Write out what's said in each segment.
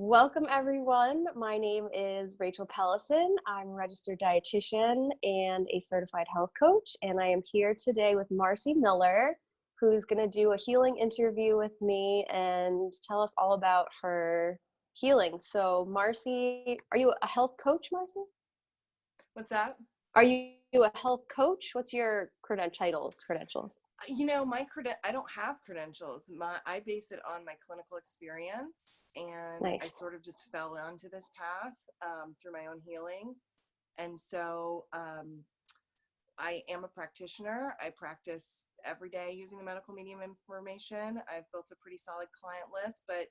Welcome, everyone. My name is Rachel Pelisson. I'm a registered dietitian and a certified health coach, and I am here today with Marcy Miller, who's going to do a healing interview with me and tell us all about her healing. So, Marcy, are you a health coach, Marcy? What's that? Are you a health coach? What's your credentials? I don't have credentials. I base it on my clinical experience, and I Nice. sort of just fell onto this path through my own healing. And so I am a practitioner. I practice every day using the medical medium information. I've built a pretty solid client list, but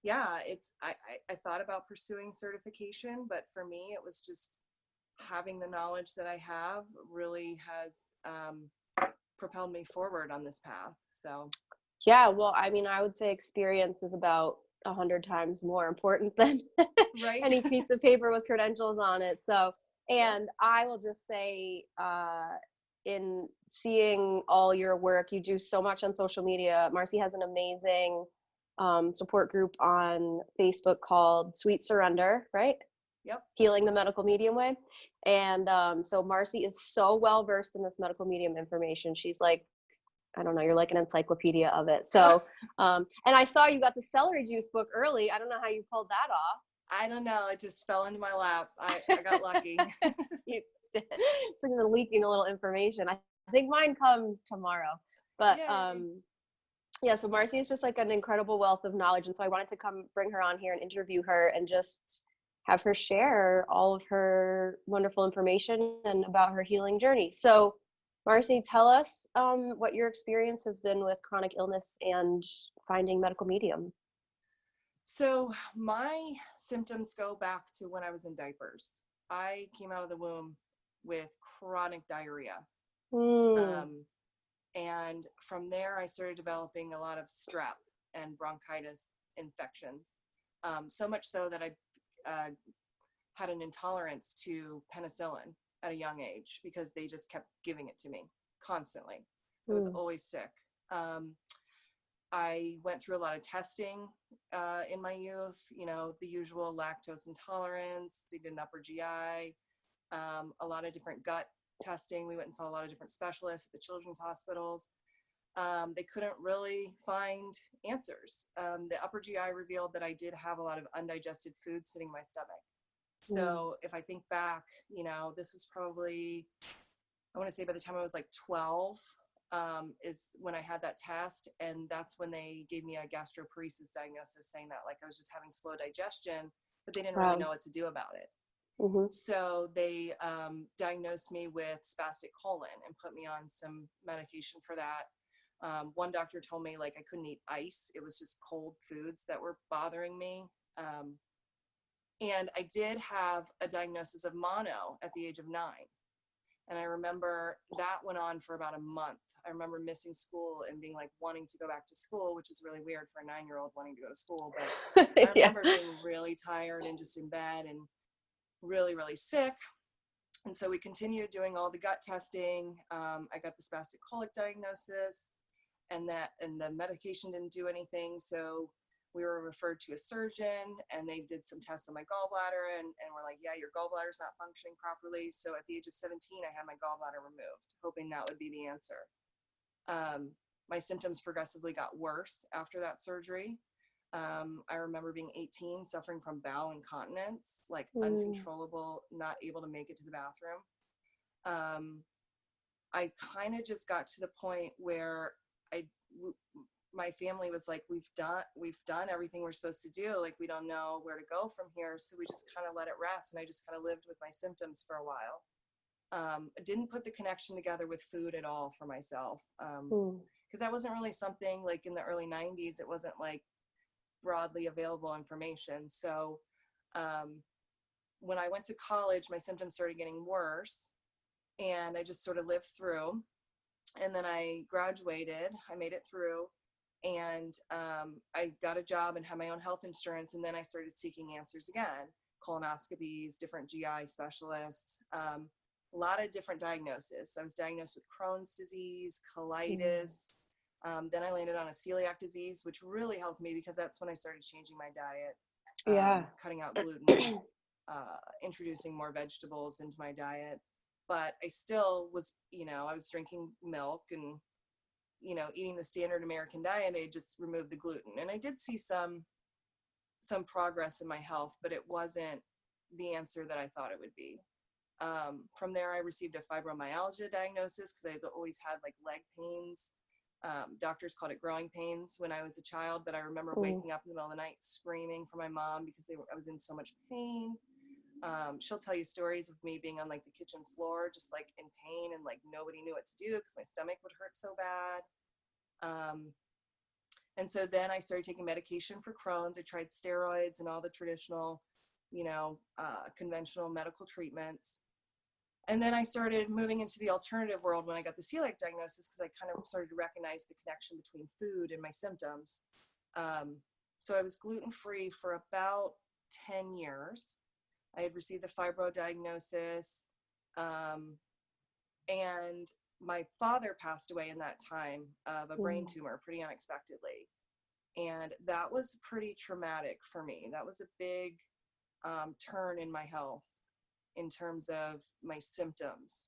yeah, I thought about pursuing certification, but for me, it was just having the knowledge that I have really has propelled me forward on this path. So Yeah, well, I mean, I would say experience is about 100 times more important than right. any piece of paper with credentials on it. So, Yep. and I will just say, in seeing all your work, you do so much on social media. Marcy has an amazing support group on Facebook called Sweet Surrender, right? Yep. Healing the medical medium way. And so Marcy is so well versed in this medical medium information. She's like, I don't know, you're like an encyclopedia of it. So, and I saw you got the celery juice book early. I don't know how you pulled that off. I don't know. It just fell into my lap. I got lucky. You did. It's like you're leaking a little information. I think mine comes tomorrow. But Yay. yeah, so Marcy is just like an incredible wealth of knowledge. And so I wanted to come bring her on here and interview her and just have her share all of her wonderful information and about her healing journey. So, Marcy, tell us what your experience has been with chronic illness and finding medical medium. So my symptoms go back to when I was in diapers. I came out of the womb with chronic diarrhea. Mm, Um, and from there, I started developing a lot of strep and bronchitis infections. So much so that I had an intolerance to penicillin at a young age because they just kept giving it to me constantly. I was mm, always sick. I went through a lot of testing in my youth, the usual lactose intolerance, they did an upper GI, a lot of different gut testing. We went and saw a lot of different specialists at the children's hospitals. They couldn't really find answers. The upper GI revealed that I did have a lot of undigested food sitting in my stomach. mm. So if I think back, this was probably, I want to say by the time I was like 12, is when I had that test. And that's when they gave me a gastroparesis diagnosis, saying that like I was just having slow digestion, but they didn't really Wow. know what to do about it. Mm-hmm. So they diagnosed me with spastic colon and put me on some medication for that. One doctor told me like I couldn't eat ice. It was just cold foods that were bothering me. And I did have a diagnosis of mono at the age of 9. And I remember that went on for about a month. I remember missing school and being like wanting to go back to school, which is really weird for a 9-year-old wanting to go to school. But I Yeah. remember being really tired and just in bed and really, really sick. And so we continued doing all the gut testing. I got the spastic colic diagnosis, and the medication didn't do anything. So we were referred to a surgeon, and they did some tests on my gallbladder, and we're like, yeah, your gallbladder's not functioning properly. So at the age of 17, I had my gallbladder removed, hoping that would be the answer. My symptoms progressively got worse after that surgery. I remember being 18, suffering from bowel incontinence, like Mm, uncontrollable, not able to make it to the bathroom. I kind of just got to the point where my family was like, we've done everything we're supposed to do. Like, we don't know where to go from here. So we just kind of let it rest. And I just kind of lived with my symptoms for a while. I didn't put the connection together with food at all for myself. mm, Because that wasn't really something like in the early 90s. It wasn't like broadly available information. So when I went to college, my symptoms started getting worse, and I just sort of lived through. And then I graduated, I made it through, and I got a job and had my own health insurance. And then I started seeking answers again, colonoscopies, different GI specialists, a lot of different diagnoses. I was diagnosed with Crohn's disease, mm. colitis. Then I landed on a celiac disease, which really helped me because that's when I started changing my diet. Yeah. cutting out gluten, introducing more vegetables into my diet. But I still was, I was drinking milk and, eating the standard American diet. I just removed the gluten. And I did see some progress in my health, but it wasn't the answer that I thought it would be. From there, I received a fibromyalgia diagnosis because I always had like leg pains. Doctors called it growing pains when I was a child, but I remember waking up in the middle of the night screaming for my mom because I was in so much pain. She'll tell you stories of me being on like the kitchen floor, just like in pain, and like nobody knew what to do because my stomach would hurt so bad. And so then I started taking medication for Crohn's. I tried steroids and all the traditional, conventional medical treatments. And then I started moving into the alternative world when I got the celiac diagnosis, because I kind of started to recognize the connection between food and my symptoms. So I was gluten-free for about 10 years. I had received the fibro diagnosis, and my father passed away in that time of a brain tumor pretty unexpectedly. And that was pretty traumatic for me. That was a big turn in my health in terms of my symptoms,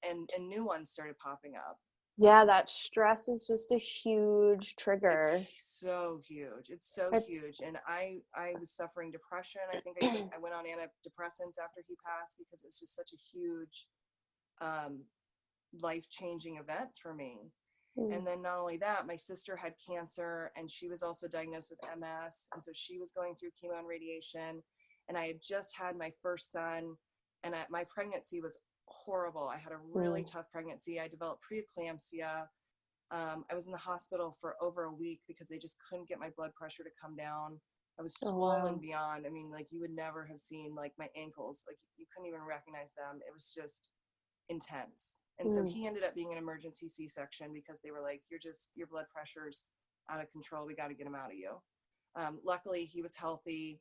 and new ones started popping up. Yeah, that stress is just a huge trigger. It's so huge. It's so huge. And I was suffering depression. I think I went on antidepressants after he passed because it was just such a huge life-changing event for me. And then not only that, my sister had cancer and she was also diagnosed with MS. And so she was going through chemo and radiation. And I had just had my first son, and my pregnancy was horrible. I had a really tough pregnancy. I developed preeclampsia. I was in the hospital for over a week because they just couldn't get my blood pressure to come down. I was swollen beyond. I mean, like you would never have seen like my ankles, like you couldn't even recognize them. It was just intense. And so he ended up being an emergency C-section because they were like, your blood pressure's out of control. We got to get him out of you. Luckily he was healthy.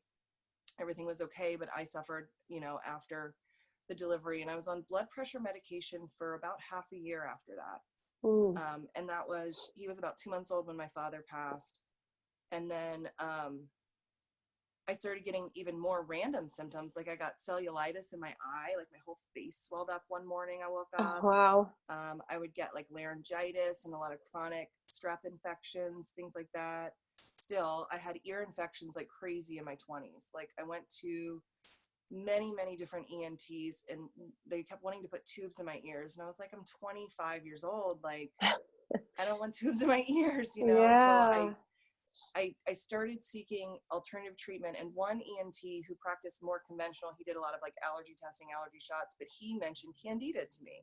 Everything was okay, but I suffered, after the delivery, and I was on blood pressure medication for about half a year after that. And he was about 2 months old when my father passed. And then I started getting even more random symptoms. Like I got cellulitis in my eye, like my whole face swelled up one morning I woke up. Oh, wow. I would get like laryngitis and a lot of chronic strep infections, things like that. Still, I had ear infections like crazy in my 20s. Like I went to many, many different ENTs and they kept wanting to put tubes in my ears. And I was like, I'm 25 years old. Like, I don't want tubes in my ears, Yeah. So I started seeking alternative treatment, and one ENT who practiced more conventional, he did a lot of like allergy testing, allergy shots, but he mentioned Candida to me.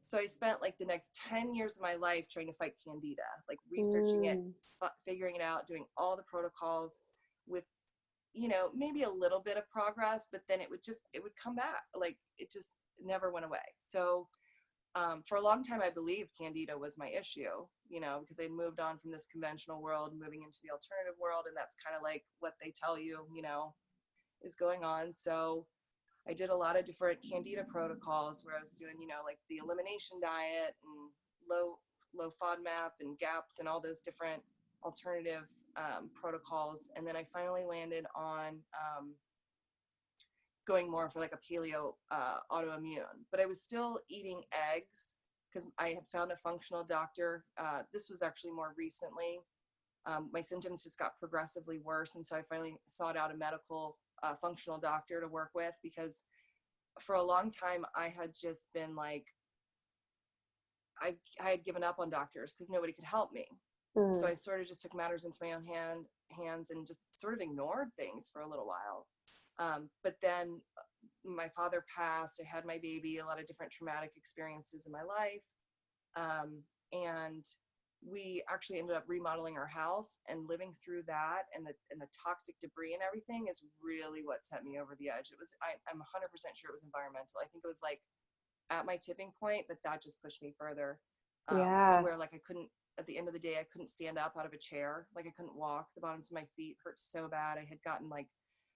So I spent like the next 10 years of my life trying to fight Candida, like researching it, figuring it out, doing all the protocols with, maybe a little bit of progress, but then it would come back. Like it just never went away. So for a long time, I believed Candida was my issue, because I'd moved on from this conventional world, moving into the alternative world. And that's kind of like what they tell you, is going on. So I did a lot of different Candida protocols where I was doing, like the elimination diet and low FODMAP and GAPS and all those different alternative protocols. And then I finally landed on going more for like a paleo autoimmune, but I was still eating eggs because I had found a functional doctor. This was actually more recently. My symptoms just got progressively worse. And so I finally sought out a medical functional doctor to work with, because for a long time I had just been like, I had given up on doctors because nobody could help me. So I sort of just took matters into my own hands and just sort of ignored things for a little while. But then my father passed, I had my baby, a lot of different traumatic experiences in my life. And we actually ended up remodeling our house, and living through that and the toxic debris and everything is really what set me over the edge. It was, I'm 100% sure it was environmental. I think it was like at my tipping point, but that just pushed me further, to where like I couldn't, at the end of the day, I couldn't stand up out of a chair. Like I couldn't walk. The bottoms of my feet hurt so bad. I had gotten like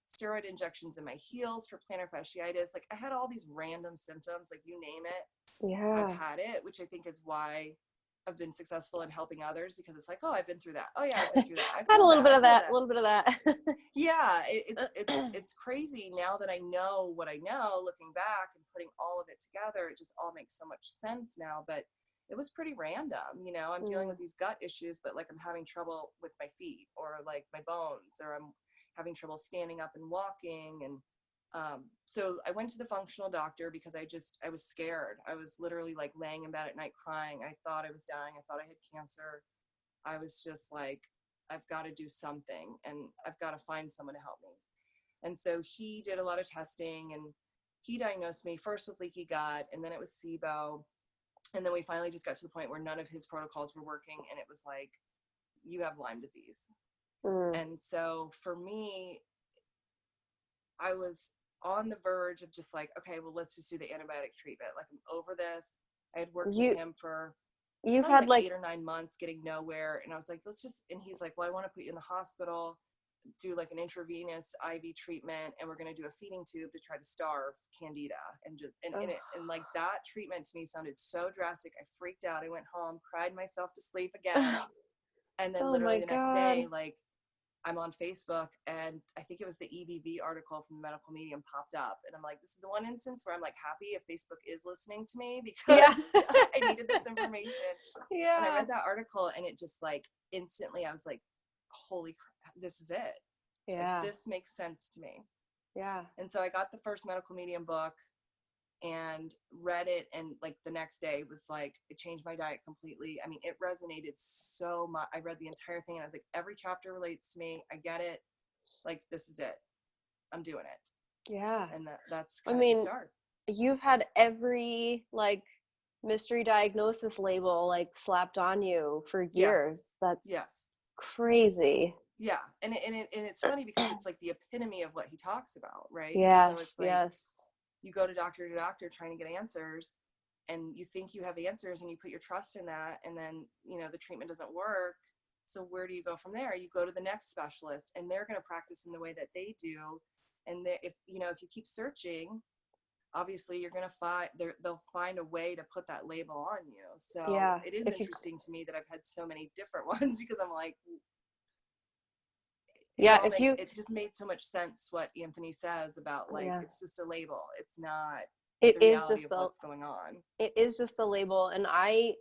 steroid injections in my heels for plantar fasciitis. Like I had all these random symptoms, like you name it. I've had it, which I think is why I've been successful in helping others because it's like, oh, I've been through that. Oh yeah, I've been through that. I've Had a healed little that. bit I've of healed that, that. a little bit of that. Yeah, it's crazy now that I know what I know, looking back and putting all of it together, it just all makes so much sense now. But it was pretty random, you know. I'm dealing with these gut issues, but like I'm having trouble with my feet or like my bones, or I'm having trouble standing up and walking. And so I went to the functional doctor because I was scared. I was literally like laying in bed at night crying. I thought I was dying. I thought I had cancer. I was just like, I've got to do something, and I've got to find someone to help me. And so he did a lot of testing, and he diagnosed me first with leaky gut, and then it was SIBO. And then we finally just got to the point where none of his protocols were working, and it was like, you have Lyme disease. And so for me, I was on the verge of just like, okay, well, let's just do the antibiotic treatment. Like, I'm over this. I had worked with him for You've probably had like 8 or 9 months, getting nowhere. And I was like, and he's like, well, I want to put you in the hospital, do like an intravenous IV treatment, and we're going to do a feeding tube to try to starve Candida. And just, and like that treatment to me sounded so drastic. I freaked out. I went home, cried myself to sleep again. And then literally the next day, like, I'm on Facebook, and I think it was the EBV article from the Medical Medium popped up. And I'm like, this is the one instance where I'm like happy if Facebook is listening to me, because I needed this information. And I read that article, and it just like instantly, I was like, holy crap, this is it. Like, this makes sense to me. And so I got the first Medical Medium book and read it, and like the next day was like, it changed my diet completely. I mean, it resonated so much. I read the entire thing, and I was like, every chapter relates to me. I get it. Like, this is it. I'm doing it. And that's kind of the start. You've had every like mystery diagnosis label like slapped on you for years. That's crazy. Yeah. And it's funny because it's like the epitome of what he talks about, right? Yes, so it's like, you go to doctor trying to get answers, and you think you have the answers, and you put your trust in that, and then, you know, the treatment doesn't work. So where do you go from there? You go to the next specialist, and they're going to practice in the way that they do. And if you keep searching, obviously you're going to find they'll find a way to put that label on you. So it is interesting to me that I've had so many different ones, because I'm like, it just made so much sense what Anthony says about like, it's just a label. It's not the reality of what's going on. It is just a label. And I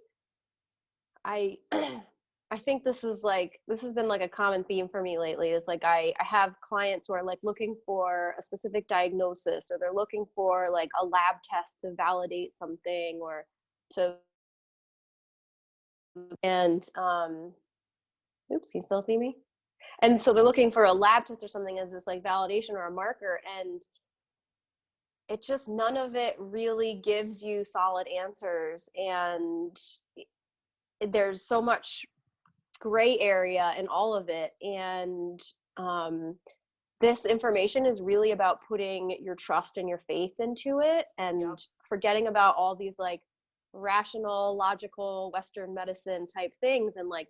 think this has been like a common theme for me lately, is like, I have clients who are like looking for a specific diagnosis, or they're looking for like a lab test to validate something, or to, and oops, can you still see me? And so they're looking for a lab test or something as this like validation or a marker, and it just, none of it really gives you solid answers, and there's so much gray area in all of it. And this information is really about putting your trust and your faith into it, and forgetting about all these like rational, logical Western medicine type things, and like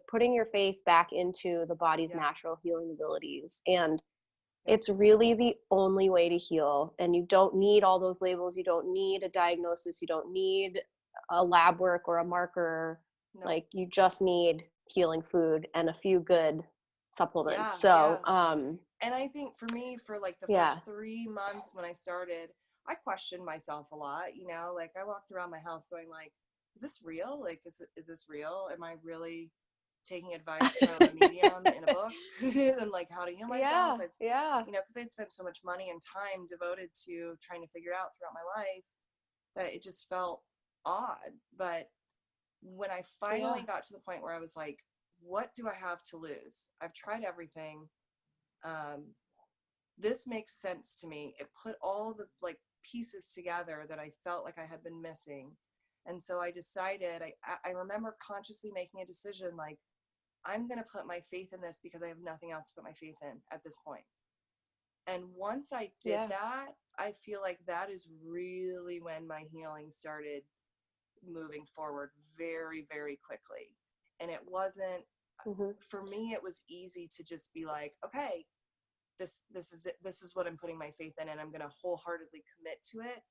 putting your faith back into the body's natural healing abilities. And it's really the only way to heal. And you don't need all those labels. You don't need a diagnosis. You don't need a lab work or a marker. Like, you just need healing food and a few good supplements. And I think for me, for like the first 3 months when I started, I questioned myself a lot, you know, like I walked around my house going like, is this real? Like, is this real? Am I really taking advice from a medium in a book and like how to heal myself? You know, because I'd spent so much money and time devoted to trying to figure out throughout my life that it just felt odd. But when I finally got to the point where I was like, what do I have to lose? I've tried everything. This makes sense to me. It put all the like pieces together that I felt like I had been missing. And so I decided, I remember consciously making a decision, like, I'm going to put my faith in this because I have nothing else to put my faith in at this point. And once I did that, I feel like that is really when my healing started moving forward very, very quickly. And it wasn't, for me, it was easy to just be like, okay, this is it. This is what I'm putting my faith in, and I'm going to wholeheartedly commit to it.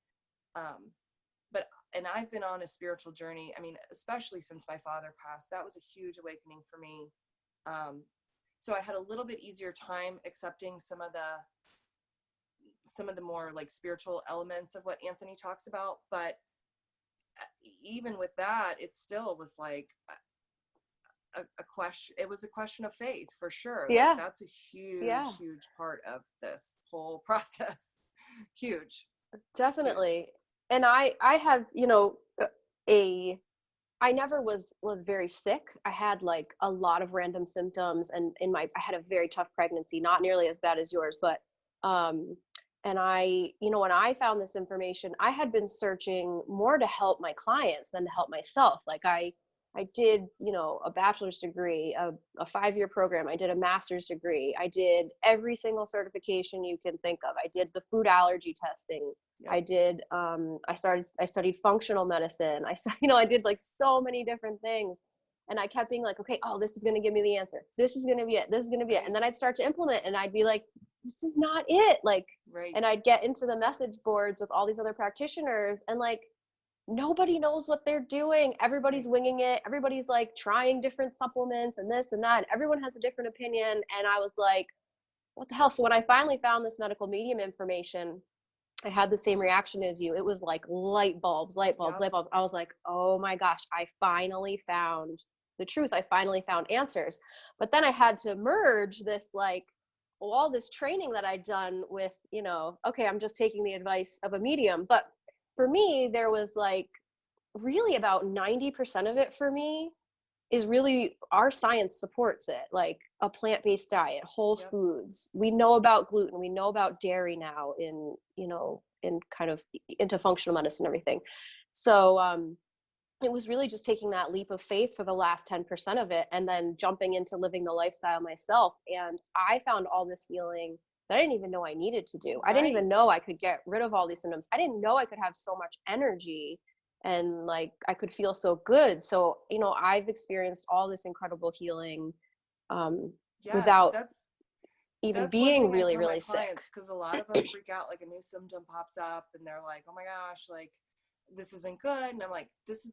But and I've been on a spiritual journey. I mean, especially since my father passed, that was a huge awakening for me. So I had a little bit easier time accepting some of the more like spiritual elements of what Anthony talks about. But even with that, it still was like a question. It was a question of faith for sure. Like that's a huge part of this whole process. Huge. Definitely. And I had, I never was very sick. I had like a lot of random symptoms, and I had a very tough pregnancy, not nearly as bad as yours, but and when I found this information, I had been searching more to help my clients than to help myself. Like I did, a bachelor's degree, a 5-year program. I did a master's degree. I did every single certification you can think of. I did the food allergy testing. Yep. I did, I studied functional medicine. I did like so many different things. And I kept being like, okay, oh, this is going to give me the answer. This is going to be it. This is going to be it. And then I'd start to implement, and I'd be like, this is not it. Like, and I'd get into the message boards with all these other practitioners, and like, nobody knows what they're doing. Everybody's winging it. Everybody's like trying different supplements and this and that. And everyone has a different opinion. And I was like, what the hell? So when I finally found this medical medium information, I had the same reaction as you. It was like light bulbs. I was like, oh my gosh, I finally found the truth. I finally found answers. But then I had to merge this, like, all this training that I'd done with, okay, I'm just taking the advice of a medium. But for me, there was like really about 90% of it for me is really our science supports it, like a plant-based diet, whole foods. We know about gluten. We know about dairy now in kind of into functional medicine and everything. So it was really just taking that leap of faith for the last 10% of it, and then jumping into living the lifestyle myself. And I found all this healing that I didn't even know I needed to do. I didn't even know I could get rid of all these symptoms. I didn't know I could have so much energy and like I could feel so good. So, I've experienced all this incredible healing without even being really, really sick. Because a lot of them freak out, like a new symptom pops up and they're like, oh my gosh, like this isn't good. And I'm like, this is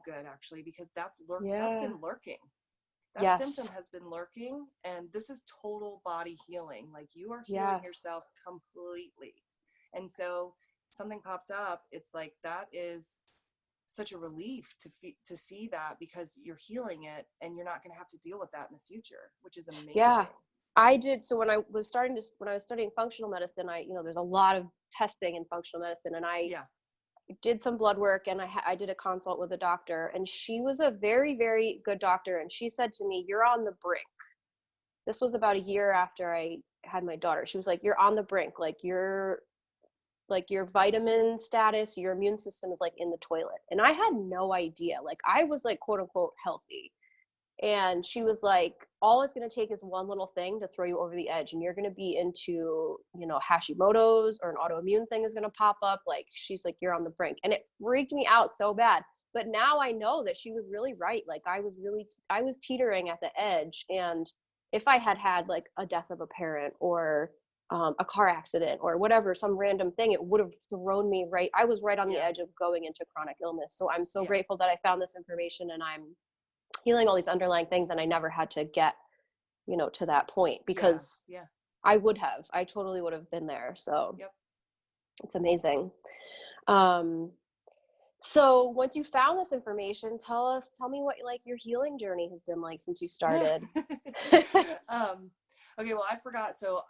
good actually, because that's been lurking. That symptom has been lurking, and this is total body healing. Like you are healing yourself completely. And so something pops up, it's like, that is such a relief to see that, because you're healing it and you're not going to have to deal with that in the future, which is amazing. Yeah, I did. So when I was studying functional medicine, there's a lot of testing in functional medicine, and I did some blood work, and I did a consult with a doctor, and she was a very, very good doctor. And she said to me, you're on the brink. This was about a year after I had my daughter. She was like, you're on the brink. Like your vitamin status, your immune system is like in the toilet. And I had no idea. Like I was like, quote unquote, healthy. And she was like, all it's going to take is one little thing to throw you over the edge, and you're going to be into, Hashimoto's, or an autoimmune thing is going to pop up. Like, she's like, you're on the brink. And it freaked me out so bad. But now I know that she was really right. Like I was teetering at the edge. And if I had like a death of a parent, or a car accident, or whatever, some random thing, it would have thrown me right. I was right on the edge of going into chronic illness. So I'm so grateful that I found this information, and I'm healing all these underlying things, and I never had to get, to that point, because I totally would have been there. So it's amazing. So once you found this information, tell me what like your healing journey has been like since you started. Okay, well, I forgot. So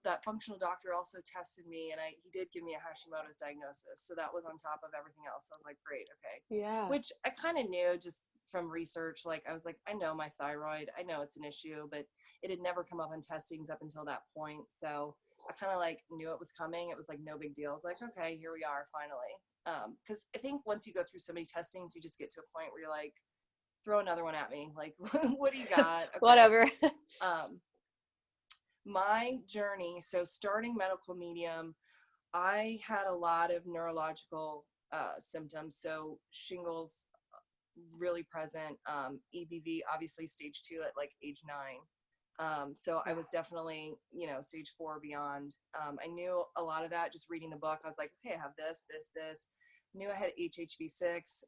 that functional doctor also tested me, and he did give me a Hashimoto's diagnosis. So that was on top of everything else. I was like, great. Okay. Yeah. Which I kind of knew just from research. Like I was like, I know my thyroid, I know it's an issue, but it had never come up in testings up until that point. So I kind of like knew it was coming. It was like no big deal. I was like, okay, here we are finally. Because I think once you go through so many testings, you just get to a point where you're like, throw another one at me. Like, what do you got? Okay. Whatever. My journey, so starting medical medium, I had a lot of neurological symptoms. So shingles, really present, EBV, obviously stage 2 at like age 9. So I was definitely, stage 4 beyond. I knew a lot of that just reading the book. I was like, okay, I have this. knew I had HHV6,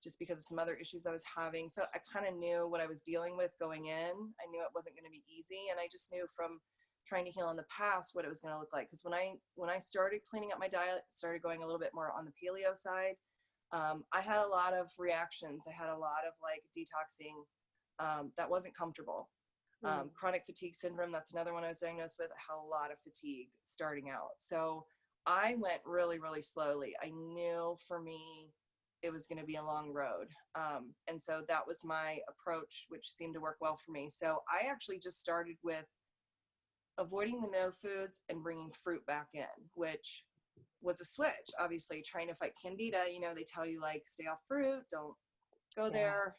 just because of some other issues I was having. So I kind of knew what I was dealing with going in. I knew it wasn't going to be easy. And I just knew from trying to heal in the past what it was going to look like. Because when I started cleaning up my diet, started going a little bit more on the paleo side, I had a lot of reactions. I had a lot of like detoxing that wasn't comfortable. Chronic fatigue syndrome, that's another one I was diagnosed with. I had a lot of fatigue starting out. So I went really, really slowly. I knew for me, it was going to be a long road. And so that was my approach, which seemed to work well for me. So I actually just started with avoiding the no foods and bringing fruit back in, which was a switch, obviously trying to fight Candida. You know, they tell you like, stay off fruit, don't go there.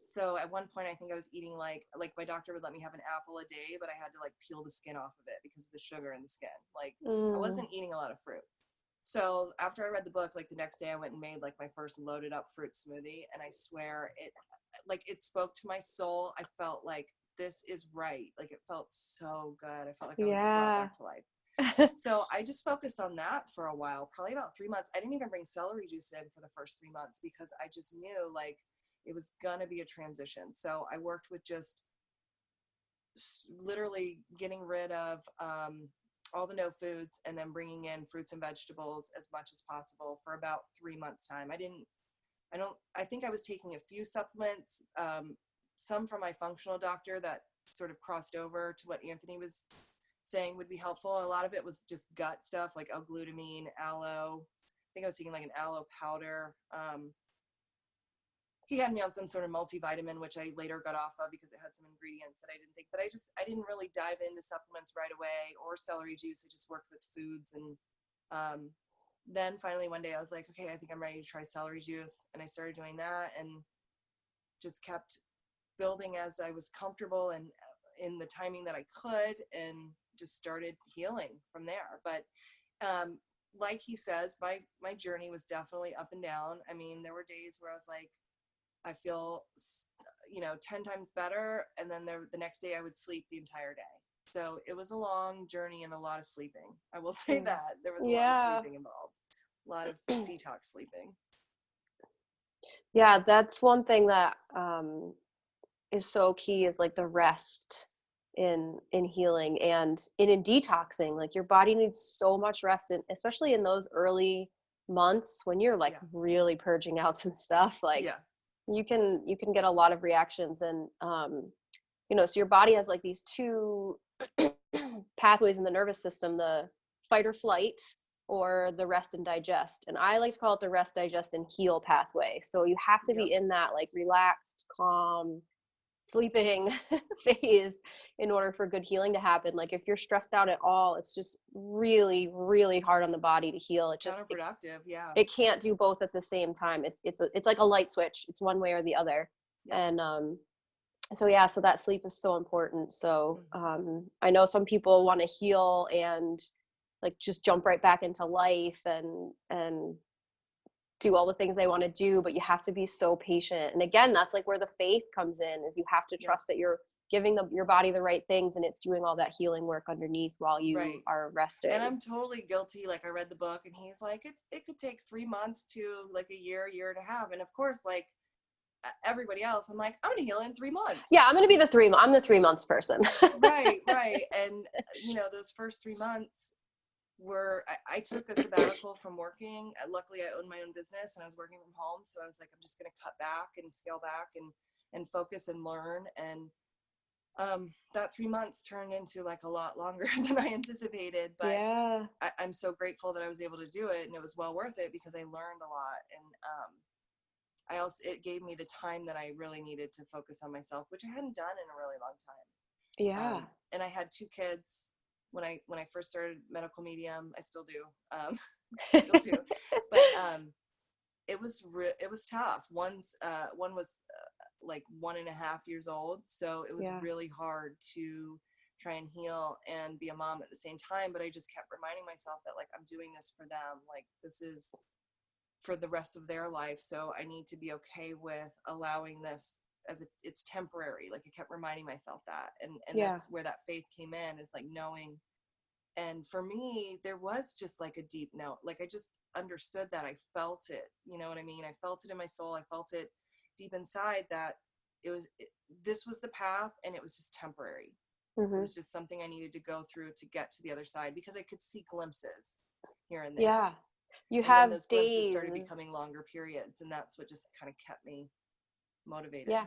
So at one point I think I was eating like my doctor would let me have an apple a day, but I had to like peel the skin off of it because of the sugar in the skin. Like I wasn't eating a lot of fruit. So after I read the book, like the next day I went and made like my first loaded up fruit smoothie. And I swear it spoke to my soul. I felt like this is right. Like it felt so good. I felt like I was brought back to life. So I just focused on that for a while, probably about 3 months. I didn't even bring celery juice in for the first 3 months because I just knew like it was going to be a transition. So I worked with just literally getting rid of all the no foods and then bringing in fruits and vegetables as much as possible for about 3 months time. I think I was taking a few supplements, some from my functional doctor that sort of crossed over to what Anthony was saying would be helpful. A lot of it was just gut stuff like L-glutamine, aloe. I think I was taking like an aloe powder. He had me on some sort of multivitamin, which I later got off of because it had some ingredients that I didn't think, but I didn't really dive into supplements right away or celery juice. I just worked with foods. And then finally one day I was like, okay, I think I'm ready to try celery juice. And I started doing that and just kept building as I was comfortable and in the timing that I could, and just started healing from there. But like he says, my journey was definitely up and down. I mean, there were days where I was like, I feel, 10 times better. And then the next day I would sleep the entire day. So it was a long journey and a lot of sleeping. I will say that there was a lot of sleeping involved, a lot of detox sleeping. Yeah, that's one thing that is so key is like the rest in healing and in detoxing. Like your body needs so much rest, and especially in those early months when you're like really purging out some stuff. Like you can get a lot of reactions, and so your body has like these two pathways in the nervous system: the fight or flight, or the rest and digest. And I like to call it the rest, digest, and heal pathway. So you have to be in that like relaxed, calm, sleeping phase in order for good healing to happen. Like if you're stressed out at all, it's just really, really hard on the body to heal. It just counterproductive. It can't do both at the same time. It's like a light switch. It's one way or the other. And so that sleep is so important. So I know some people want to heal and like just jump right back into life and do all the things they want to do, but you have to be so patient. And again, that's like where the faith comes in, is you have to trust that you're giving your body the right things and it's doing all that healing work underneath while you are resting. And I'm totally guilty. Like I read the book and he's like, it could take 3 months to like a year and a half. And of course, like everybody else, I'm like, I'm going to heal in 3 months. Yeah. I'm going to be I'm the 3 months person. Right. And those first 3 months I took a sabbatical from working. Luckily I owned my own business and I was working from home. So I was like, I'm just going to cut back and scale back and focus and learn. And that 3 months turned into like a lot longer than I anticipated, but I'm so grateful that I was able to do it, and it was well worth it because I learned a lot. And it gave me the time that I really needed to focus on myself, which I hadn't done in a really long time. And I had 2 kids when I first started medical medium. I still do. But it was tough. One was like 1.5 years old, so it was really hard to try and heal and be a mom at the same time. But I just kept reminding myself that like I'm doing this for them, like this is for the rest of their life, so I need to be okay with allowing this as it's temporary. Like I kept reminding myself that, and that's where that faith came in, is like knowing And for me, there was just like a deep note. Like I just understood that. I felt it. You know what I mean? I felt it in my soul. I felt it deep inside that this was the path, and it was just temporary. It Hmm. was just something I needed to go through to get to the other side, because I could see glimpses here and there. Yeah. You And then have those glimpses started days. becoming longer periods. And that's what just kind of kept me motivated. Yeah.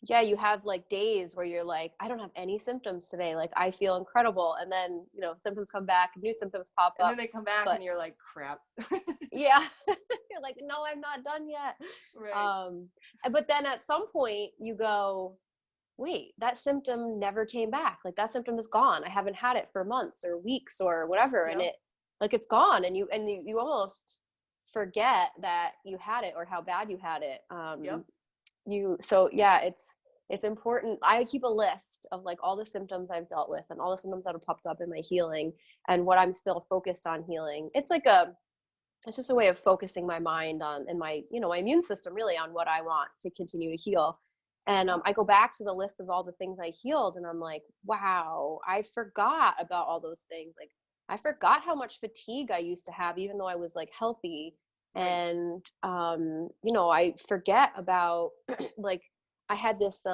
Yeah, you have like days where you're like, I don't have any symptoms today. Like I feel incredible. And then, symptoms come back, new symptoms pop And then up. they come back But and you're like, crap. yeah, you're like, no, I'm not done yet. Right. Um, but then at some point you go, wait, that symptom never came back. Like that symptom is gone. I haven't had it for months or weeks or whatever. And Yep. it's gone. And you almost forget that you had it or how bad you had it. Yep. So yeah, it's important. I keep a list of like all the symptoms I've dealt with and all the symptoms that have popped up in my healing and what I'm still focused on healing. It's just a way of focusing my mind on, and my immune system really on what I want to continue to heal. And Yep. I go back to the list of all the things I healed, and I'm like, wow, I forgot about all those things. Like I forgot how much fatigue I used to have, even though I was like healthy. Right. And I forget about like I had this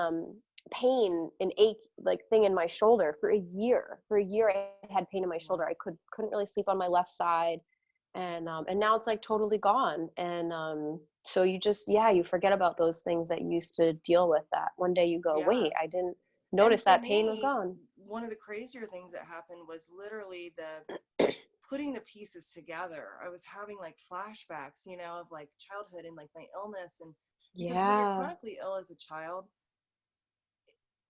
pain and ache like thing in my shoulder for a year. For a year, I had pain in my shoulder. Wow. I couldn't really sleep on my left side, and now it's like totally gone. And so you forget about those things that you used to deal with. That one day you go, Yeah. wait, I didn't And notice for that pain was me, gone. one of the crazier things that happened was literally the putting the pieces together. I was having like flashbacks, of like childhood and like my illness. And because when you're Yeah. chronically ill as a child,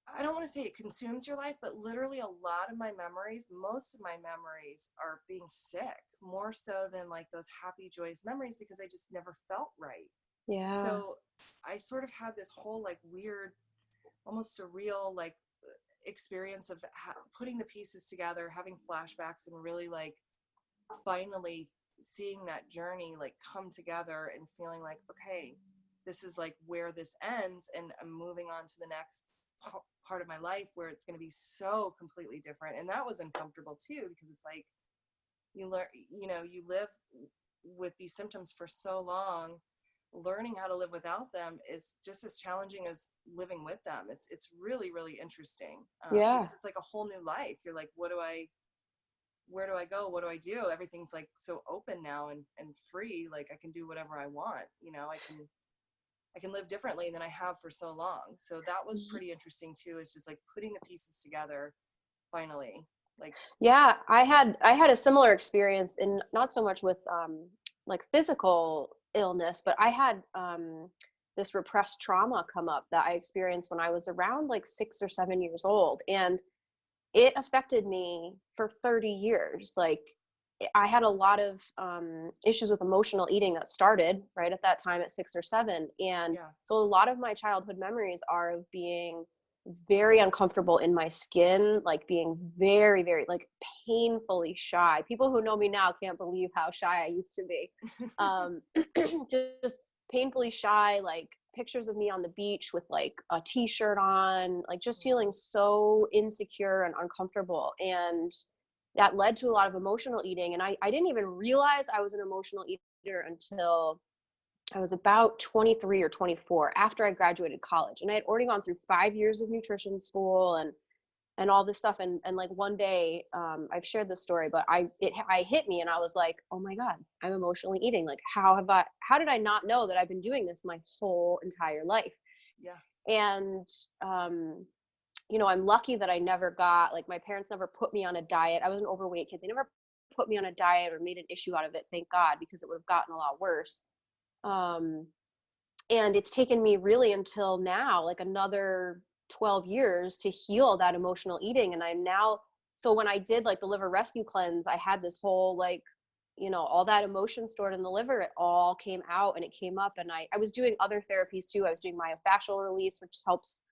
I don't want to say it consumes your life, but literally a lot of my memories, most of my memories are being sick, more so than like those happy, joyous memories, because I just never felt right. Yeah. So I sort of had this whole like weird, almost surreal, like experience of putting the pieces together, having flashbacks, and really like finally seeing that journey like come together and feeling like, okay, this is like where this ends, and I'm moving on to the next part of my life where it's going to be so completely different. And that was uncomfortable too, because it's like you learn, you live with these symptoms for so long. Learning how to live without them is just as challenging as living with them. It's really, really interesting, Yeah. because it's like a whole new life. You're like, where do I go? What do I do? Everything's like so open now and free. Like I can do whatever I want. I can live differently than I have for so long. So that was pretty interesting too. It's just like putting the pieces together finally. Like, Yeah, I had a similar experience, and not so much with like physical illness, but I had this repressed trauma come up that I experienced when I was around like 6 or 7 years old, and it affected me for 30 years. Like I had a lot of issues with emotional eating that started right at that time at 6 or 7, and yeah, so a lot of my childhood memories are of being very uncomfortable in my skin, like being very, very like painfully shy. People who know me now can't believe how shy I used to be. Um, just painfully shy, like pictures of me on the beach with like a t-shirt on, like just feeling so insecure and uncomfortable. And that led to a lot of emotional eating. And I didn't even realize I was an emotional eater until I was about 23 or 24 after I graduated college. And I had already gone through 5 years of nutrition school and all this stuff. And like one day, I've shared this story, but I hit me and I was like, oh my God, I'm emotionally eating. Like, how did I not know that I've been doing this my whole entire life? yeah, And, I'm lucky that I never got, like, my parents never put me on a diet. I was an overweight kid. They never put me on a diet or made an issue out of it. Thank God, because it would have gotten a lot worse. Um, and it's taken me really until now, like another 12 years to heal that emotional eating. And I'm now, so when I did like the liver rescue cleanse, I had this whole like, all that emotion stored in the liver, it all came out and it came up. And I was doing other therapies too. I was doing myofascial release, which helps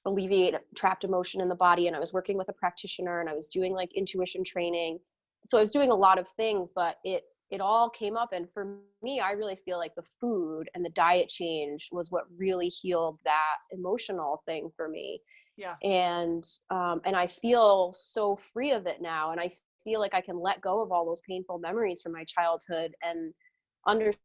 alleviate trapped emotion in the body. And I was working with a practitioner, and I was doing like intuition training. So I was doing a lot of things, but it all came up. And for me, I really feel like the food and the diet change was what really healed that emotional thing for me. Yeah. And I feel so free of it now. And I feel like I can let go of all those painful memories from my childhood and understand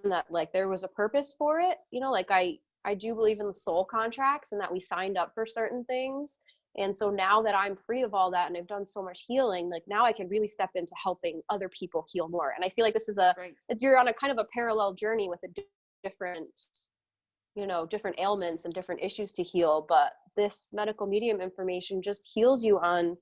that like there was a purpose for it. Like I do believe in the soul contracts and that we signed up for certain things. And so now that I'm free of all that and I've done so much healing, like now I can really step into helping other people heal more. And I feel like this is Right. if you're on a kind of a parallel journey with a different, different ailments and different issues to heal. But this medical medium information just heals you on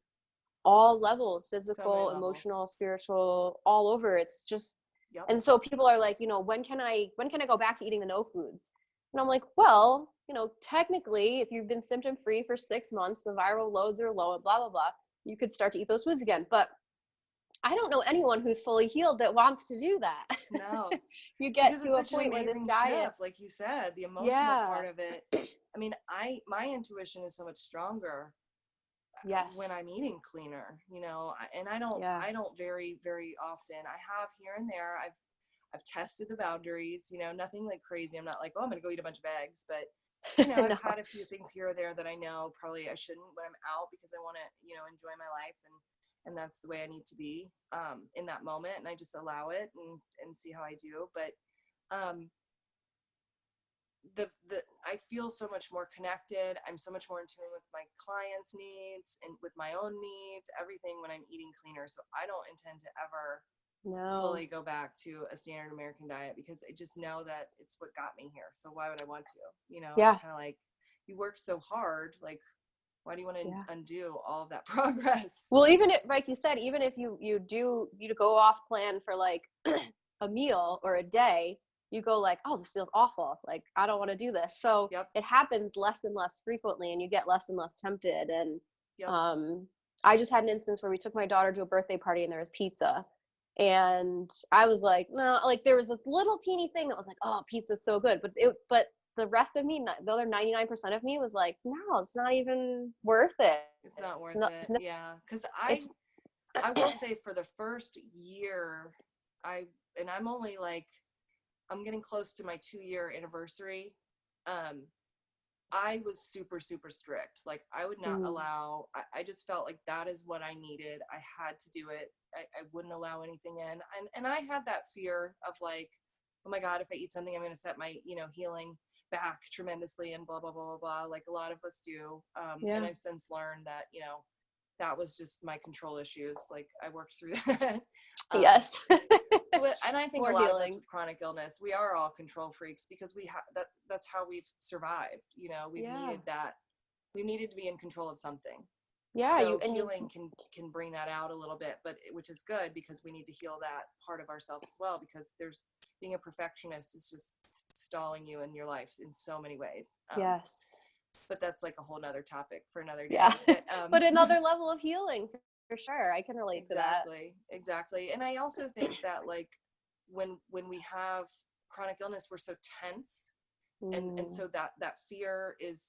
all levels, So many physical, levels. emotional, spiritual, all over. It's just, Yep. and so people are like, when can I go back to eating the no foods? And I'm like, well, technically, if you've been symptom free for 6 months, the viral loads are low and blah, blah, blah, you could start to eat those foods again. But I don't know anyone who's fully healed that wants to do that. No. You get Because to it's a such an point where this amazing diet, shift, like you said, the emotional yeah, part of it. I mean, my intuition is so much stronger yes, when I'm eating cleaner, and yeah, I don't very, very often. I have here and there. I've tested the boundaries, nothing like crazy. I'm not like, oh, I'm going to go eat a bunch of eggs, but no, I've had a few things here or there that I know probably I shouldn't when I'm out because I want to, enjoy my life, and that's the way I need to be in that moment, and I just allow it and see how I do. But um, the I feel so much more connected. I'm so much more in tune with my clients' needs and with my own needs, everything when I'm eating cleaner. So I don't intend to ever no, fully go back to a standard American diet because I just know that it's what got me here. So why would I want to? It's yeah, kind of like you work so hard, like why do you want to yeah. undo all of that progress? Well, even if, like you said, even if you go off plan for like a meal or a day, you go like, oh, this feels awful. Like, I don't want to do this. So Yep. it happens less and less frequently, and you get less and less tempted. And Yep. I just had an instance where we took my daughter to a birthday party and there was pizza. And I was like, no, like there was this little teeny thing that was like, oh, pizza's so good. But the rest of me, the other 99% of me was like, no, it's not even worth it. It's not It's worth not, it. Yeah. Because it's I will say for the first year, I'm only like, I'm getting close to my 2-year anniversary. Um, I was super, super strict. Like I would not allow, I just felt like that is what I needed. I had to do it. I wouldn't allow anything in. And I had that fear of like, oh my God, if I eat something, I'm going to set my, healing back tremendously and blah, blah, blah, blah, blah. Like a lot of us do. And yeah. I've since learned that, that was just my control issues. Like I worked through that. um, Yes. and I think a More lot of us healing. with chronic illness, we are all control freaks because we have that's how we've survived. We've Yeah. needed that. We needed to be in control of something. Yeah, So healing can bring that out a little bit, but which is good because we need to heal that part of ourselves as well, because being a perfectionist is just stalling you in your life in so many ways. yes. But that's like a whole nother topic for another day. Yeah. But But another level of healing for sure. I can relate to that. Exactly. And I also think that like when we have chronic illness, we're so tense, and so that fear is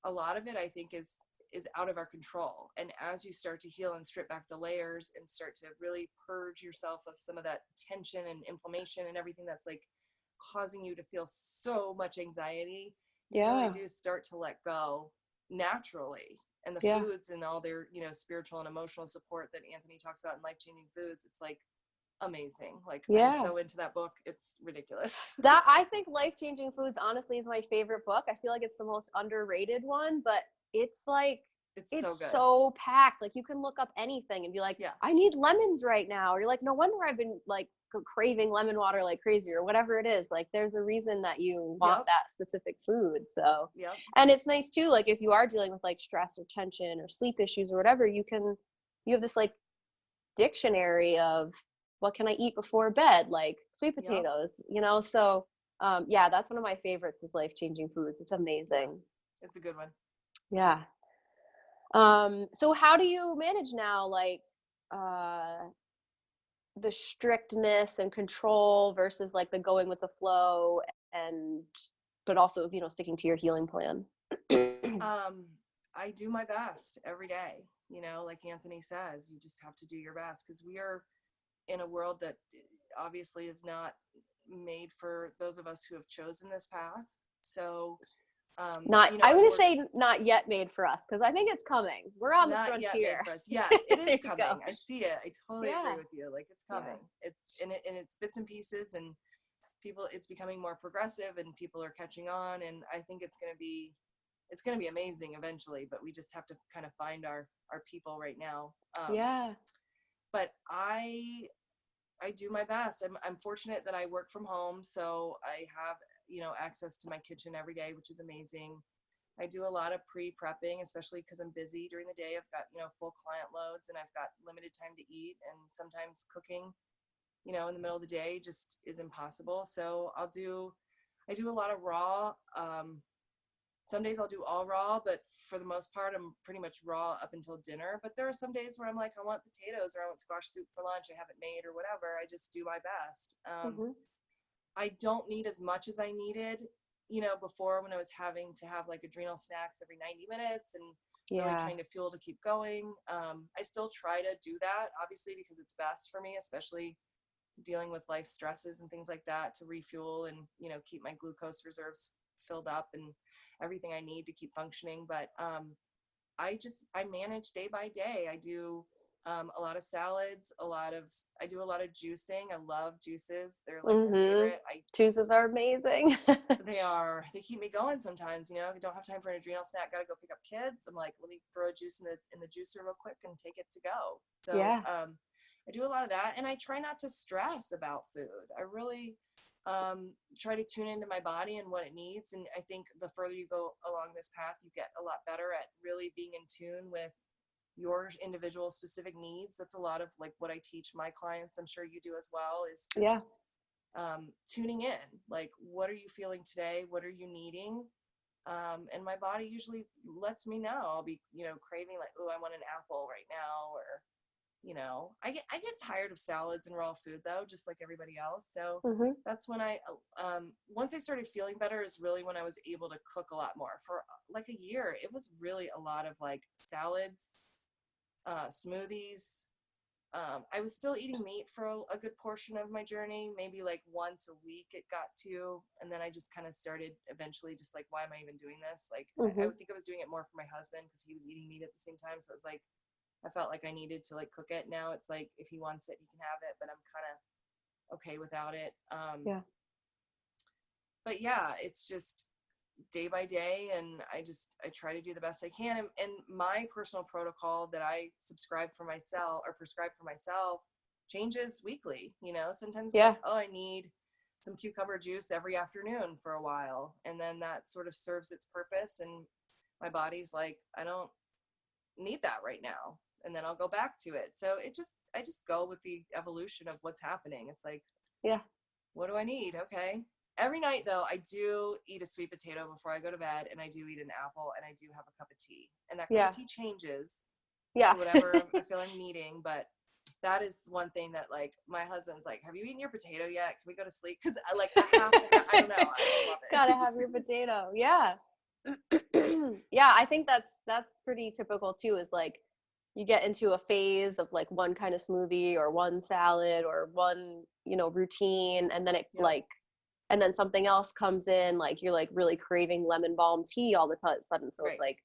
a lot of it, I think, is out of our control. And as you start to heal and strip back the layers and start to really purge yourself of some of that tension and inflammation and everything that's like causing you to feel so much anxiety, you really Yeah. do start to let go naturally. And the Yeah. foods and all their, spiritual and emotional support that Anthony talks about in Life-Changing Foods, it's like amazing. Like I'm Yeah. so into that book. It's ridiculous. That I think Life-Changing Foods honestly is my favorite book. I feel like it's the most underrated one, but it's like It's so it's good. so packed. Like you can look up anything and be like, Yeah. I need lemons right now. Or you're like, no wonder I've been like craving lemon water like crazy, or whatever it is. Like there's a reason that you want Yep. that specific food. So Yep. and it's nice too, like if you are dealing with like stress or tension or sleep issues or whatever, you have this like dictionary of what can I eat before bed, like sweet Yep. potatoes, So yeah, that's one of my favorites is Life-Changing Foods. It's amazing. Yeah. It's a good one. Yeah. So how do you manage now, like the strictness and control versus like the going with the flow, and but also sticking to your healing plan? I do my best every day, like Anthony says, you just have to do your best because in a world that obviously is not made for those of us who have chosen this path. So, I'm going to say not yet made for us, because I think it's coming. We're on the frontier. Not yet made for us. Yes, it is coming. Go. I see it. I totally agree with you. Like, it's coming. It's it's bits and pieces, and it's becoming more progressive, and people are catching on, and I think it's going to be amazing eventually, but we just have to kind of find our people right now. But I do my best. I'm fortunate that I work from home, so I have, access to my kitchen every day, which is amazing. I do a lot of pre-prepping, especially because I'm busy during the day. I've got, full client loads, and I've got limited time to eat, and sometimes cooking, in the middle of the day just is impossible. So I do a lot of raw. Some days I'll do all raw, but for the most part, I'm pretty much raw up until dinner. But there are some days where I'm like, I want potatoes, or I want squash soup for lunch. I haven't made, or whatever. I just do my best. I don't need as much as I needed, before, when I was having to have like adrenal snacks every 90 minutes and really trying to fuel to keep going. I still try to do that, obviously, because it's best for me, especially dealing with life stresses and things like that, to refuel and, keep my glucose reserves filled up and everything I need to keep functioning. But I manage day by day. I do a lot of salads, I do a lot of juicing. I love juices. They're like my favorite. Juices are amazing. They keep me going sometimes, I don't have time for an adrenal snack, gotta go pick up kids. I'm like, let me throw a juice in the juicer real quick and take it to go. So I do a lot of that, and I try not to stress about food. I really try to tune into my body and what it needs. And I think the further you go along this path, you get a lot better at really being in tune with your individual specific needs. That's a lot of like what I teach my clients. I'm sure you do as well, is just tuning in. Like, what are you feeling today? What are you needing? And my body usually lets me know. I'll be, craving like, oh, I want an apple right now, or I get tired of salads and raw food, though, just like everybody else. So that's when once I started feeling better, is really when I was able to cook a lot more. For like a year, it was really a lot of like salads, smoothies. I was still eating meat for a good portion of my journey, maybe like once a week it got to, and then I just kind of started eventually just like, why am I even doing this? Like, I would think I was doing it more for my husband because he was eating meat at the same time. So it was like, I felt like I needed to like cook it. Now it's like, if he wants it, he can have it, but I'm kind of okay without it. But yeah, it's just day by day, and I try to do the best I can. And my personal protocol that I prescribe for myself changes weekly. Sometimes I'm like, oh, I need some cucumber juice every afternoon for a while, and then that sort of serves its purpose, and my body's like, I don't need that right now, and then I'll go back to it. So I just go with the evolution of what's happening. It's like, what do I need? Okay. Every night, though, I do eat a sweet potato before I go to bed, and I do eat an apple, and I do have a cup of tea. And that cup of tea changes to whatever I feel I'm needing. But that is one thing that, like, my husband's like, have you eaten your potato yet? Can we go to sleep? Because, I have to I don't know. I just love it. Gotta have your potato. Yeah. I think that's pretty typical, too, is like, you get into a phase of like one kind of smoothie or one salad or one, routine, and then it and then something else comes in, like you're like really craving lemon balm tea all the sudden. So it's like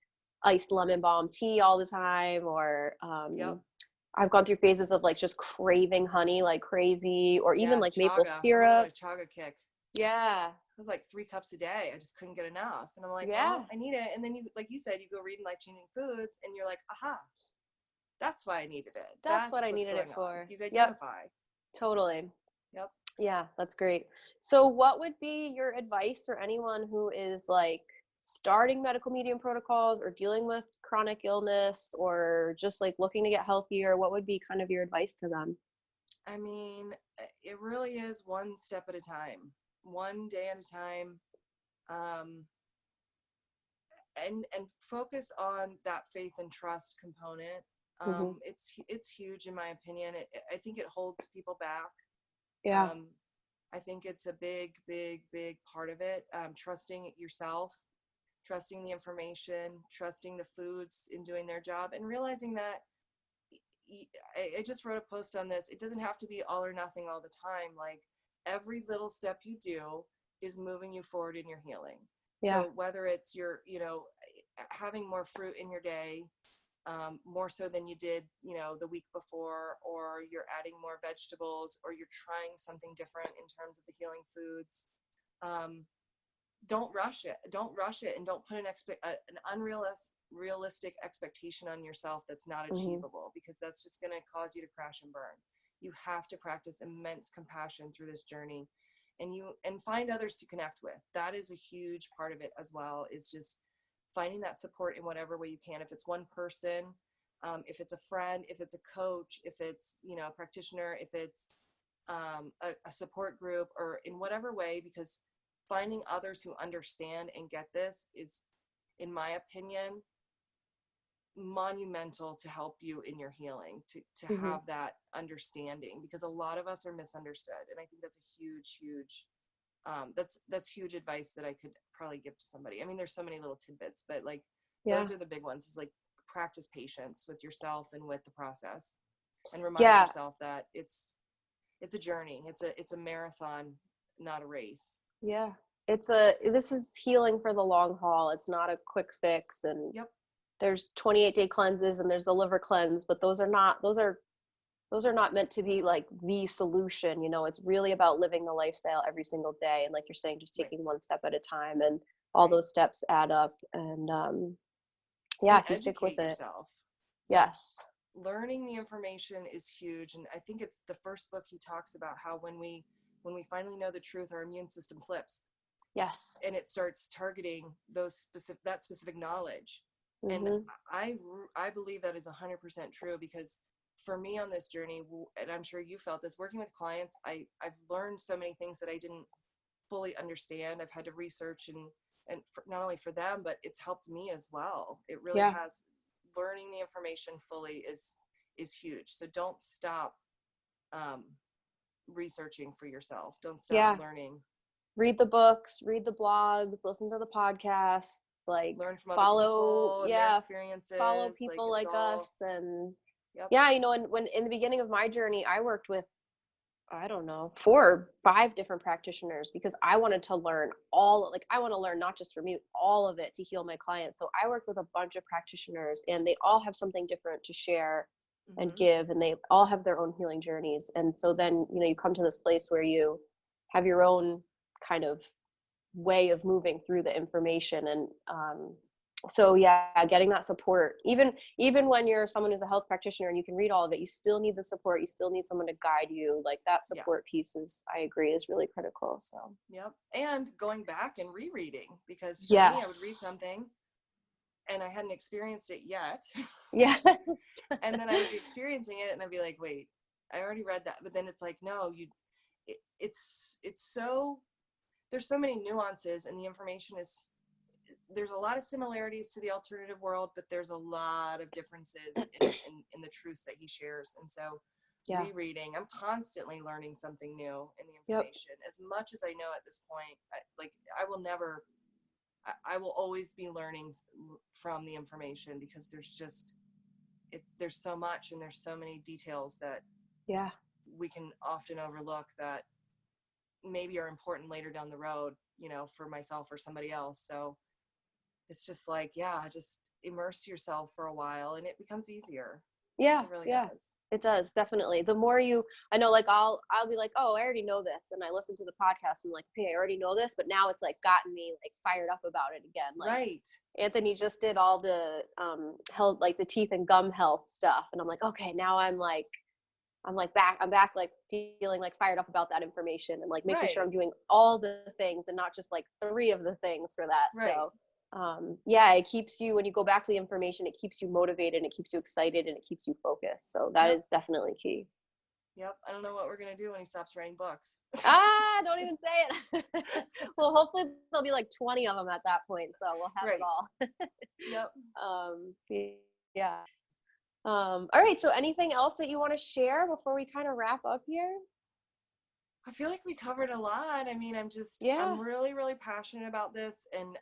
iced lemon balm tea all the time, or I've gone through phases of like just craving honey like crazy, or even like maple syrup. Chaga kick. Yeah. It was like 3 cups a day. I just couldn't get enough. And I'm like, well, I need it. And then like you said, you go reading Life-Changing Foods, and you're like, aha, that's why I needed it. That's what I needed it for. You identify. Totally. Yep. Yeah, that's great. So what would be your advice for anyone who is like starting medical medium protocols or dealing with chronic illness or just like looking to get healthier? What would be kind of your advice to them? I mean, it really is one step at a time, one day at a time. And focus on that faith and trust component. It's huge in my opinion. I think it holds people back. Yeah. I think it's a big part of it. Trusting yourself, trusting the information, trusting the foods in doing their job, and realizing that, I just wrote a post on this. It doesn't have to be all or nothing all the time. Like every little step you do is moving you forward in your healing. Yeah. So whether it's your, having more fruit in your day, more so than you did, the week before, or you're adding more vegetables, or you're trying something different in terms of the healing foods. Don't rush it. Don't rush it, and don't put an unrealistic expectation on yourself that's not achievable, because that's just going to cause you to crash and burn. You have to practice immense compassion through this journey, and find others to connect with. That is a huge part of it as well, is just finding that support in whatever way you can. If it's one person, if it's a friend, if it's a coach, if it's, a practitioner, if it's a support group, or in whatever way, because finding others who understand and get this is, in my opinion, monumental to help you in your healing, to have that understanding, because a lot of us are misunderstood. And I think that's a huge, that's huge advice that I could probably give to somebody. I mean, there's so many little tidbits, but like, those are the big ones, is like practice patience with yourself and with the process, and remind yourself that it's a journey. It's a marathon, not a race. Yeah. This is healing for the long haul. It's not a quick fix. And there's 28-day cleanses, and there's a liver cleanse, but those are not meant to be like the solution. It's really about living the lifestyle every single day. And like you're saying, just taking one step at a time, and all those steps add up. And if you stick with it. Yourself. Yes. Learning the information is huge. And I think it's the first book, he talks about how when we finally know the truth, our immune system flips. Yes. And it starts targeting that specific knowledge. And I believe that is 100% true, because for me on this journey, and I'm sure you felt this, working with clients, I've learned so many things that I didn't fully understand. I've had to research, and not only for them, but it's helped me as well. It really has. Learning the information fully is huge. So don't stop researching for yourself. Don't stop learning. Read the books, read the blogs, listen to the podcasts, like learn from other people and their experiences. Follow people like us. And and when in the beginning of my journey, I worked with, I don't know, 4 or 5 different practitioners, because I wanted to learn I want to learn not just from you, all of it, to heal my clients. So I worked with a bunch of practitioners, and they all have something different to share and give, and they all have their own healing journeys. And so then, you come to this place where you have your own kind of way of moving through the information. And so getting that support, even when you're someone who's a health practitioner and you can read all of it, you still need the support. You still need someone to guide you. Like that support piece I agree, is really critical. So and going back and rereading, because for me, I would read something and I hadn't experienced it yet. And then I would be experiencing it, and I'd be like, wait, I already read that. But then it's like, no, it's so, there's so many nuances, and the information there's a lot of similarities to the alternative world, but there's a lot of differences in the truths that he shares. And so rereading, I'm constantly learning something new in the information. As much as I know at this point, I will always be learning from the information, because there's so much, and there's so many details that we can often overlook that maybe are important later down the road, for myself or somebody else. So it's just like, just immerse yourself for a while, and it becomes easier. It really does. It does, definitely. The more I know, like I'll be like, oh, I already know this, and I listen to the podcast, and I'm like, okay, I already know this, but now it's like gotten me like fired up about it again. Like Anthony just did all the health, like the teeth and gum health stuff, and I'm like, okay, now I'm back like feeling like fired up about that information, and like making sure I'm doing all the things and not just like 3 of the things for that. So it keeps you, when you go back to the information, it keeps you motivated, and it keeps you excited, and it keeps you focused. So that is definitely key. I don't know what we're going to do when he stops writing books. Don't even say it. Well, hopefully there'll be like 20 of them at that point, so we'll have it all. All right, so anything else that you want to share before we kind of wrap up here? I feel like we covered a lot. I mean, I'm really, really passionate about this. And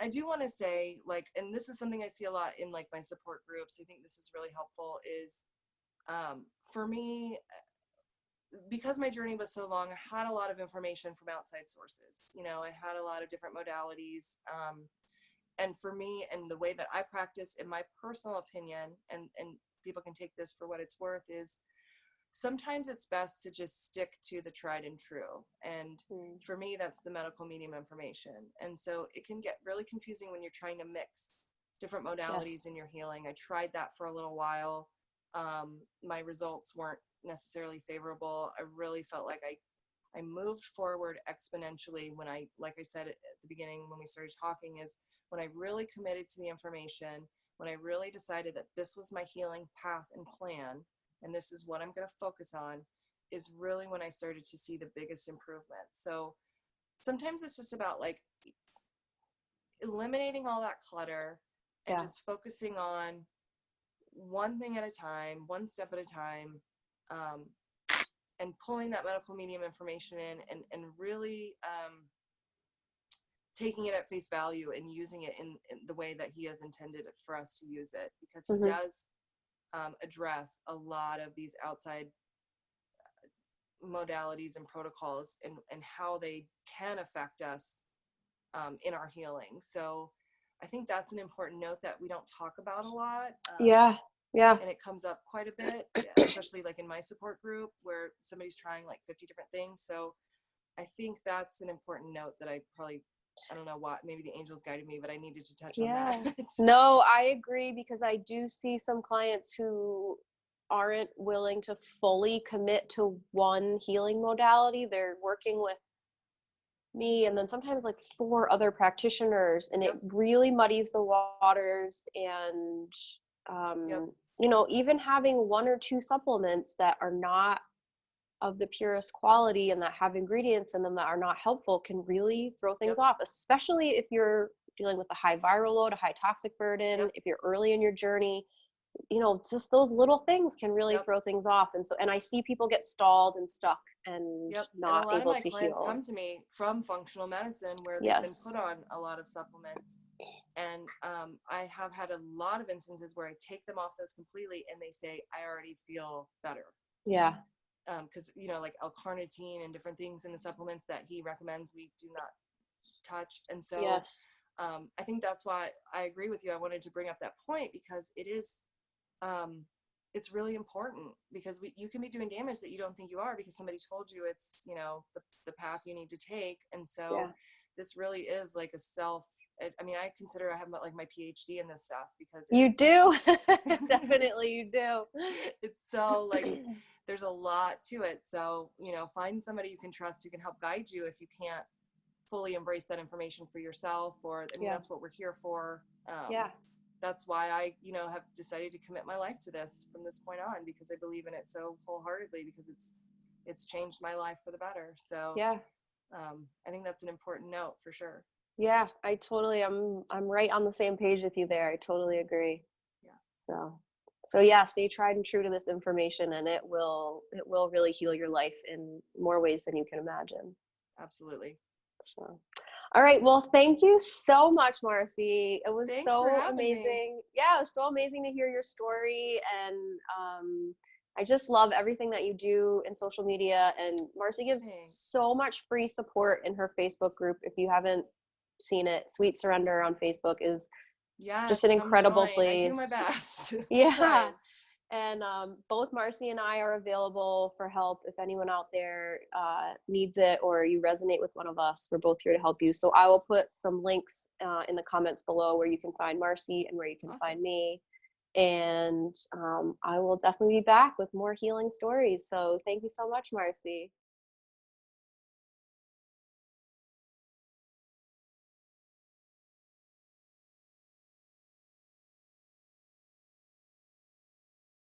I do want to say, like, and this is something I see a lot in like my support groups. I think this is really helpful is, for me, because my journey was so long, I had a lot of information from outside sources. You know, I had a lot of different modalities. And for me, and the way that I practice, in my personal opinion, and people can take this for what it's worth, is sometimes it's best to just stick to the tried and true. And for me, that's the medical medium information. And so it can get really confusing when you're trying to mix different modalities in your healing. I tried that for a little while. My results weren't necessarily favorable. I really felt like I moved forward exponentially when I, like I said at the beginning when we started talking, is when I really committed to the information, when I really decided that this was my healing path and plan, and this is what I'm going to focus on, is really when I started to see the biggest improvement. So sometimes it's just about like eliminating all that clutter and just focusing on one thing at a time, one step at a time, and pulling that medical medium information in and really taking it at face value and using it in the way that he has intended it for us to use it, because he does address a lot of these outside modalities and protocols and how they can affect us in our healing. So I think that's an important note that we don't talk about a lot. And it comes up quite a bit, especially like in my support group where somebody's trying like 50 different things. So I think that's an important note that I don't know what, maybe the angels guided me, but I needed to touch on that. No, I agree, because I do see some clients who aren't willing to fully commit to one healing modality. They're working with me and then sometimes like 4 other practitioners, and it really muddies the waters. And you know, even having 1 or 2 supplements that are not of the purest quality and that have ingredients in them that are not helpful can really throw things off, especially if you're dealing with a high viral load, a high toxic burden, if you're early in your journey. You know, just those little things can really throw things off. And I see people get stalled and stuck and not and a lot able of my to clients heal. come to me from functional medicine where they've been put on a lot of supplements. And I have had a lot of instances where I take them off those completely and they say, I already feel better. Because, you know, like L-carnitine and different things in the supplements that he recommends we do not touch. And so I think that's why I agree with you. I wanted to bring up that point because it is, it's really important, because you can be doing damage that you don't think you are because somebody told you it's, you know, the path you need to take. And so this really is like I mean, I consider I have like my PhD in this stuff because you do. Definitely you do. It's so like, there's a lot to it. So, you know, find somebody you can trust who can help guide you if you can't fully embrace that information for yourself. Or, I mean, that's what we're here for. That's why I, you know, have decided to commit my life to this from this point on, because I believe in it so wholeheartedly, because it's changed my life for the better. So I think that's an important note for sure. Yeah, I'm right on the same page with you there. I totally agree. So yeah, stay tried and true to this information, and it will really heal your life in more ways than you can imagine. Absolutely. So, all right. Well, thank you so much, Marcy. It was so amazing. Me. Yeah, it was so amazing to hear your story. And I just love everything that you do in social media. And Marcy gives so much free support in her Facebook group. If you haven't seen it, Sweet Surrender on Facebook is just an incredible place. I do my best. Yeah. And both Marcy and I are available for help if anyone out there needs it or you resonate with one of us. We're both here to help you. So I will put some links in the comments below where you can find Marcy and where you can find me. And I will definitely be back with more healing stories. So thank you so much, Marcy.